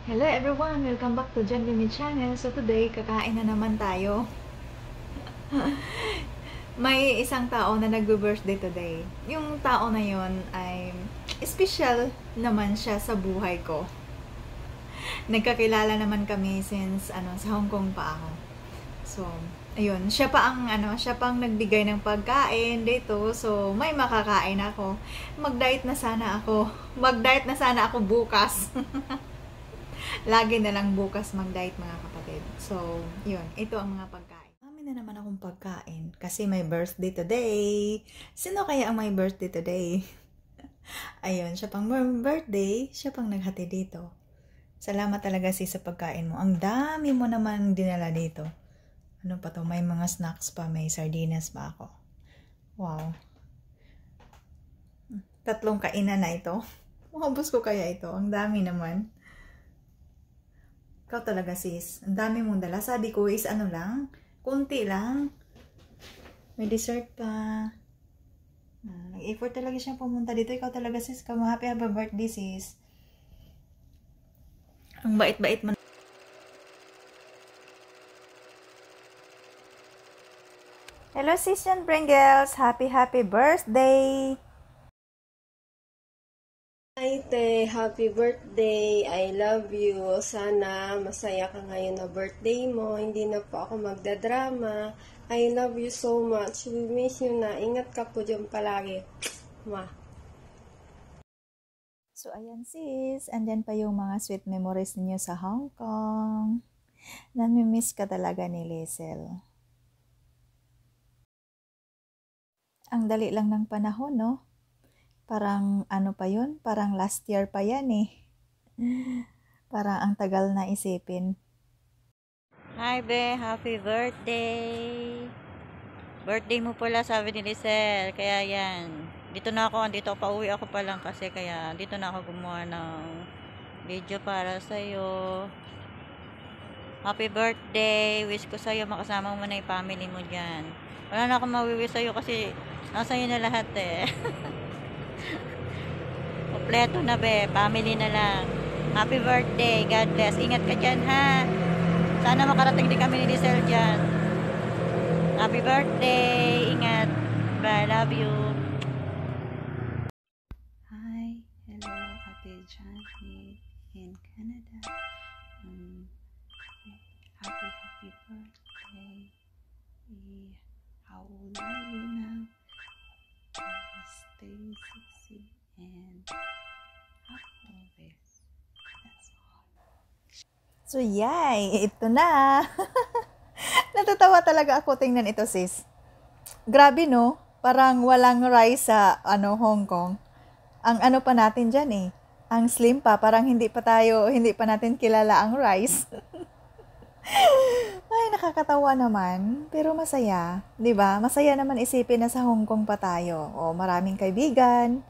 Hello everyone! Welcome back to John Limit Channel. So today, kakain na naman tayo. May isang tao na nag-birthday today. Yung tao na yon ay special naman siya sa buhay ko. Nagkakilala naman kami since sa Hong Kong pa ako. So, ayun, siya pang nagbigay ng pagkain dito. So, may makakain ako. Mag-diet na sana ako bukas. Lagi na lang bukas mag-diet mga kapatid. So, yun. Ito ang mga pagkain. Kami na naman akong pagkain kasi may birthday today. Sino kaya ang may birthday today? Ayun, siya pang birthday. Siya pang naghati dito. Salamat talaga sa pagkain mo. Ang dami mo naman dinala dito. Ano pa to? May mga snacks pa. May sardinas pa ako. Wow. 3 kainan na ito. Maubos ko kaya ito. Ang dami naman. Ikaw talaga sis. Ang dami mong dala. Sabi ko is lang. Kunti lang. May dessert pa. Nag-effort talaga siyang pumunta dito. Ikaw talaga sis. Happy birthday sis. Ang bait-bait mo. Hello sis and Pringles. Happy birthday. Hi, Te. Happy birthday. I love you. Sana masaya ka ngayon na birthday mo. Hindi na po ako magdadrama. I love you so much. We miss you na. Ingat ka po dyan palagi. Ma. So, ayan sis. Andyan pa yung mga sweet memories niyo sa Hong Kong. Namimiss ka talaga ni Liesl. Ang dali lang ng panahon, no? Parang pa yun? Parang last year pa yan eh. Parang ang tagal na isipin. Hi be, happy birthday. Birthday mo pala sabi ni Liesl. Kaya yan. Dito na ako, pauwi ako pa lang kasi kaya dito na ako gumawa ng video para sa'yo. Happy birthday. Wish ko sa'yo makasama mo na yung family mo dyan. Wala na akong mawiwish sa'yo kasi nasa iyo na lahat eh. Kompleto na be, family na lang. Happy birthday, God bless. Ingat ka dyan ha. Sana makarating din kami ni Liesl dyan. Happy birthday, ingat. Bye, love you. Hi, hello, Ate Johnny in Canada. Happy birthday. How old are you now? Stay sexy and happy always. That's all. So, yay! Ito na! Natatawa talaga ako tingnan ito, sis. Grabe, no? Parang walang rice sa Hong Kong. Ang pa natin dyan eh. Ang slim pa. Parang hindi pa natin kilala ang rice. Ay, nakakatawa naman. Pero masaya. 'Di ba? Masaya naman isipin na sa Hong Kong pa tayo. O, maraming kaibigan.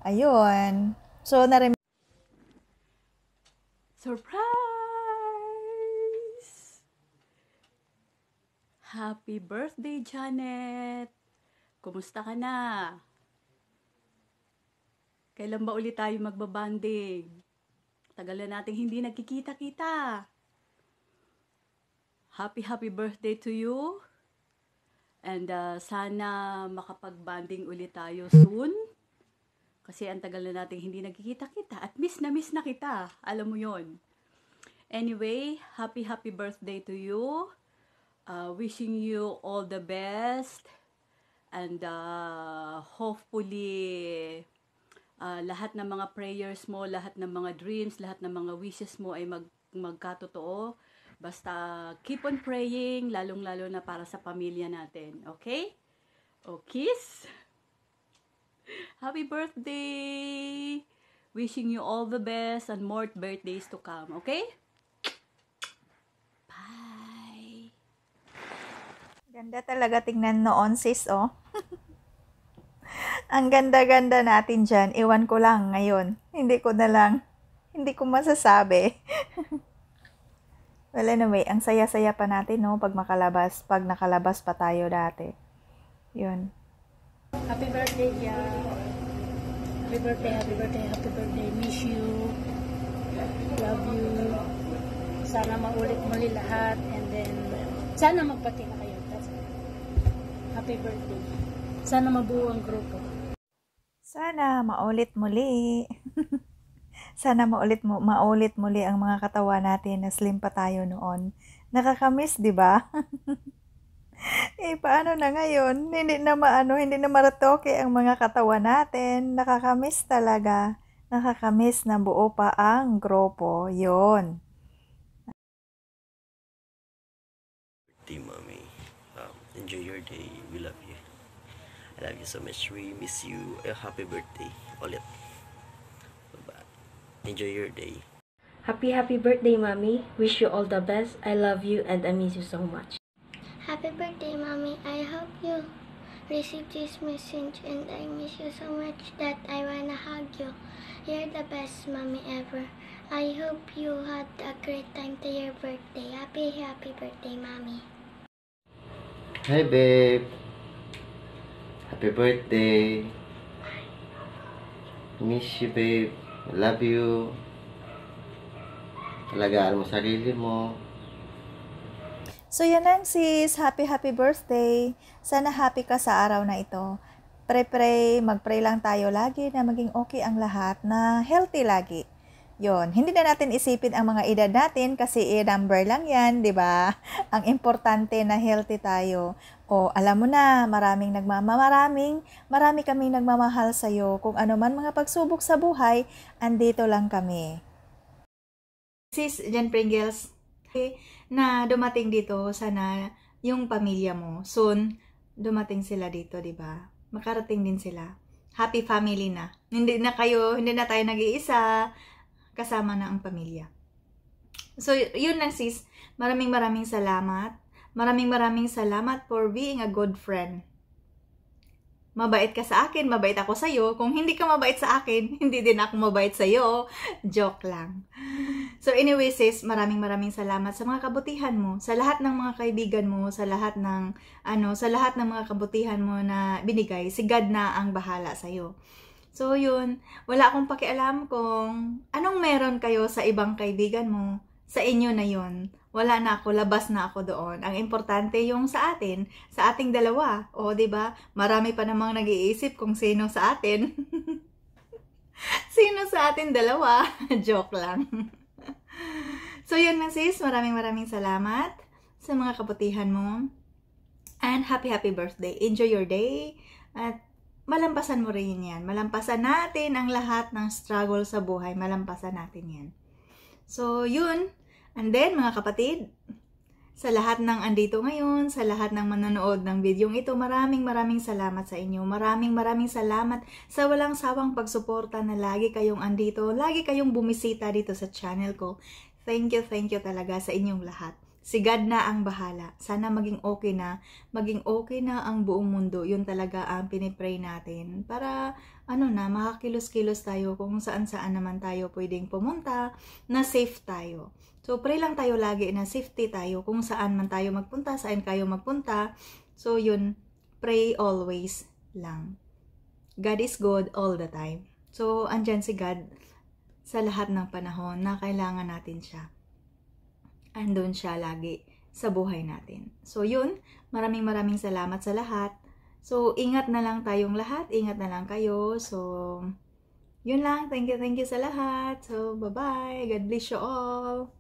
Ayun. So, Surprise! Happy birthday, Janet! Kumusta ka na? Kailan ba ulit tayo magbabanding? Tagal na nating hindi nagkikita-kita. Happy birthday to you. And sana makapagbanding ulit tayo soon. Kasi ang tagal na nating hindi nagkikita-kita. At miss na kita. Alam mo yon. Anyway, happy birthday to you. Wishing you all the best. And hopefully, lahat ng mga prayers mo, lahat ng mga dreams, lahat ng mga wishes mo ay magkatotoo. Basta keep on praying, lalong-lalo na para sa pamilya natin. Okay? O kiss? Happy birthday! Wishing you all the best and more birthdays to come. Okay? Bye! ganda talaga tingnan noon, sis, oh. Ang ganda-ganda natin dyan. Iwan ko lang ngayon. Hindi ko masasabi. Well, anyway, ang saya-saya pa natin, no, pag nakalabas pa tayo dati. Yun. Happy birthday, yeah. Happy birthday. Miss you. Love you. Sana maulit muli lahat. And then, sana magpati na kayo. That's it. Happy birthday. Sana mabuo ang grupo. Sana maulit muli. Sana maulit muli ang mga katawan natin na slim pa tayo noon. Nakakamiss, 'di ba? Paano na ngayon? Hindi na maratoke ang mga katawan natin. Nakakamiss talaga. Nakakamiss na buo pa ang grupo. 'Yon. Birthday, mommy. Enjoy your day. We love you. I love you so much. We miss you. Happy birthday. Ulit. Bye-bye. Enjoy your day. Happy birthday, Mommy. Wish you all the best. I love you and I miss you so much. Happy birthday, Mommy. I hope you receive this message and I miss you so much that I wanna hug you. You're the best Mommy ever. I hope you had a great time to your birthday. Happy birthday, Mommy. Hi, babe. Happy birthday. Miss you, babe. I love you. Alagaan mo sarili mo. So yan lang sis, happy birthday. Sana happy ka sa araw na ito. Mag-pray lang tayo lagi na maging okay ang lahat, na healthy lagi. Yon, hindi na natin isipin ang mga edad natin kasi number lang yan, di ba? Ang importante na healthy tayo. O alam mo na, marami kaming nagmamahal sa'yo. Kung ano man mga pagsubok sa buhay, andito lang kami. Sis Jen Pringles, na dumating dito, sana yung pamilya mo, soon dumating sila dito, di ba? Makarating din sila. Happy family na. Hindi na tayo nag-iisa, kasama na ang pamilya. So, yun lang sis. Maraming salamat. Maraming salamat for being a good friend. Mabait ka sa akin, mabait ako sa'yo. Kung hindi ka mabait sa akin, hindi din ako mabait sa'yo. Joke lang. So anyway sis, maraming salamat sa mga kabutihan mo, sa lahat ng mga kaibigan mo, sa lahat ng mga kabutihan mo na binigay. Si God na ang bahala sa'yo. So yun, wala akong pakialam kung anong meron kayo sa ibang kaibigan mo, sa inyo na yun. Wala na ako, labas na ako doon. Ang importante yung sa atin, sa ating dalawa. O, diba? Marami pa namang nag-iisip kung sino sa atin. Sino sa atin dalawa? Joke lang. So, yun na sis. Maraming salamat sa mga kabutihan mo. And happy birthday. Enjoy your day. At malampasan mo rin yan. Malampasan natin ang lahat ng struggle sa buhay. Malampasan natin yan. So, yun. And then, mga kapatid, sa lahat ng andito ngayon, sa lahat ng manonood ng videong ito, maraming salamat sa inyo. Maraming salamat sa walang sawang pagsuporta na lagi kayong andito, lagi kayong bumisita dito sa channel ko. Thank you talaga sa inyong lahat. Si God na ang bahala. Sana maging okay na ang buong mundo. Yun talaga ang pinipray natin. Para, makakilos-kilos tayo kung saan-saan naman tayo pwedeng pumunta, na safe tayo. So, pray lang tayo lagi na safety tayo kung saan man tayo magpunta, saan kayo magpunta. So, yun, pray always lang. God is good all the time. So, andyan si God sa lahat ng panahon na kailangan natin siya. Andun siya lagi sa buhay natin. So, yun, maraming salamat sa lahat. So, ingat na lang tayong lahat. Ingat na lang kayo. So, yun lang. Thank you sa lahat. So, bye-bye. God bless you all.